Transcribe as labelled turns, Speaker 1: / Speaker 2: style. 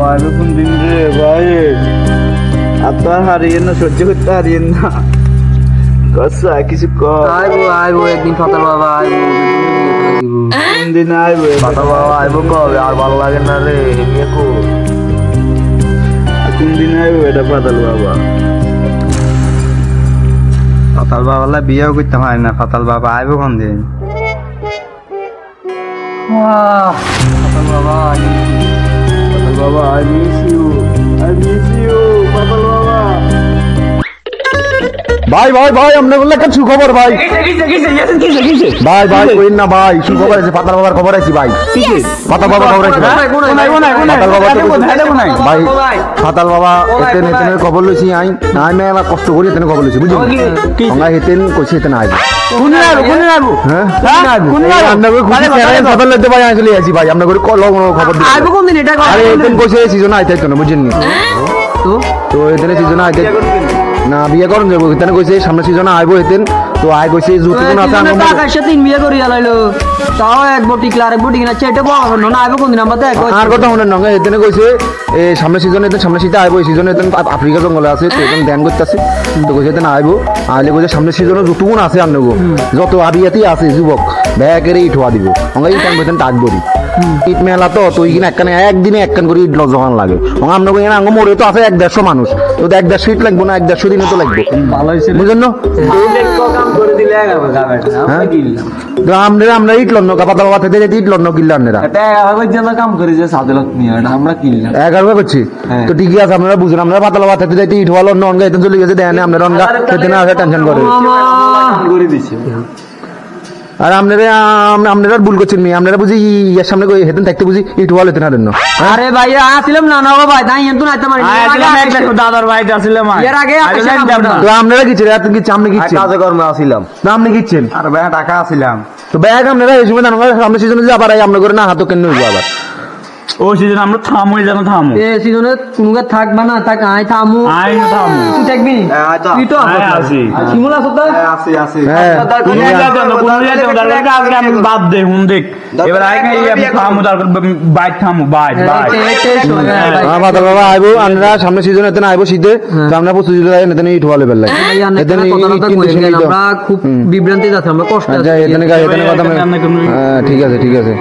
Speaker 1: আইবে কোন দিন রে ভাই? আর তো আর হারিয়ে না, সহ্য করতে হারিয়ে না। কসা কিছু কর।
Speaker 2: আইবো একদিন ফাতাল বাবা আইবো।
Speaker 1: কোন দিন আইবে?
Speaker 2: ফাতাল বাবা আইবো কবে? আর ভালো লাগে না রে এমনি কো।
Speaker 1: কোন দিন আইবে এটা ফাতাল বাবা?
Speaker 3: ফাতাল বাবা বিয়েও করতে হয় না, ফাতাল বাবা আইবো কোন দিন?
Speaker 2: ফাতাল বাবা
Speaker 1: ফাতাল বাবা I miss you, ফাতাল বাবা।
Speaker 4: ভাই ভাই ভাই আপনার বললে একটা সুখবর ভাই। ভাই ভাই কইন না ভাই, সুখবর আছে, ফাতাল বাবার খবর আছে ভাই। ফাতাল বাবা খবর আছে ভাই। ভাই ফাতাল বাবা এতেন এতেনের খবর লইছি আই মেলা কষ্ট করি এতেনের খবর লইছি বুঝলি? আমরা হেতেন কইছি এতেন আইব। হ্যাঁ আপনাকে খুশি ছেড়ে ফাতাল লইতে ভাই আসলে আছি ভাই, আপনাকে খবর দিই।
Speaker 2: আইবো কোন দিন এটা?
Speaker 4: আরে এতেন কইছে সিজন আইতে তো না বুঝেন নি? তো এতেন সিজন আইতে না বিয়ে করুন যাবো, এখানে কইছে সামনে সিজনে আইবো এতেন। তো আই কইছে যতক্ষণ আছে আমরা
Speaker 2: টাকার সাথে বিয়ে করি আলাইলো, তাও এক বটি ক্লার এক বটি কিনা চেটে বড় না আইবো কোন দিন? আমরা দেখ
Speaker 4: আর কথা শুনেন না, এতেনে কইছে এই সামনে সিজনে এতেন সামনে শীতে আইবো, এই সিজনে এতেন আফ্রিকা জঙ্গলে আছে তো এতেন ধ্যান করতেছে। তো কইছে এতেন আইবো, আইলে কইছে সামনে সিজনে যতক্ষণ আছে আপনাকে যত আবিয়াতি আছে যুবক ব্যাগের ইট হওয়া দিব আমরা এই টাইম এতেন টাক করি ইট মেলা তো তুই কিনা একদিনে একখান করে ইট জমান লাগে আমরা কই না মোড়ে তো আছে 1-150 মানুষ, তো 1-150 ইট লাগবো না, 1-150 দিনে তো লাগবে
Speaker 1: ভালো হইছে
Speaker 4: বুঝেন না?
Speaker 1: কাম করে দিলে আগাবে যাবে আমরা কিনলাম।
Speaker 4: তো আমরা ইট লন্ন কাপাতা বাবা থেকে ইট লন্ন কিনলাম আপনারা
Speaker 1: এটা আগাবে জন্য কাম করে যে সাদেলত নিয়ে আমরা কিনলাম
Speaker 4: 11 করছি। তো ঠিকই আছে আপনারা বুঝুন, আপনারা পাতলা বাবা থেকে যাইতে ইট হওয়ার অন্য এতে চলে গেছে দেন আপনারা অনগা সেদিন আসে টেনশন করে
Speaker 1: করে দিছে।
Speaker 4: আর আপনারা ভুল করছেন নি, আপনারা বুঝি ইয়ার সামনে হেতেন থাকতে বুঝি ইট হওয়াল হেতেন না।
Speaker 2: আরে ভাই আসিলাম না না ভাই তাই এত না আইতে পারি
Speaker 1: দাদার বাড়িতে আসলে
Speaker 2: এর আগে
Speaker 4: তো আপনারা কি ছিলেন? আপনি কি আপনি কি
Speaker 3: কাজে কর্মে আসিলাম
Speaker 4: না আপনি কিচ্ছেন
Speaker 3: আর ভাই টাকা আসিলাম।
Speaker 4: তো ব্যাগ আপনারা এই সময় সামনে সিজনে যে আবার আপনার করে না হাতও কেন হইব আবার
Speaker 1: ও সিজন আমরা থামো যেন থামো
Speaker 2: এ সিজনে তুমি থাকবা না থাক আই থামু
Speaker 1: আই থামো
Speaker 2: তুই থাকবি তুই তো
Speaker 1: আসি
Speaker 2: শিমুল আছো তো
Speaker 3: আসি
Speaker 4: হ্যাঁ
Speaker 1: কোন জায়গা দরকার আজকে আমি বাদ দে হুন দেখ এবার আই খাই আমি থামো দরকার বাইক থামো বাইক
Speaker 4: হ্যাঁ বাবা বাবা আইবো আমরা সামনে সিজনে এতে আইবো শীতে তো আমরা 25 জুলাই এতে ইট হওয়ালে বেলা এতে
Speaker 2: আমরা খুব বিভ্রান্তি যাচ্ছে আমরা কষ্ট
Speaker 4: আচ্ছা এতে কথা ঠিক আছে ঠিক আছে।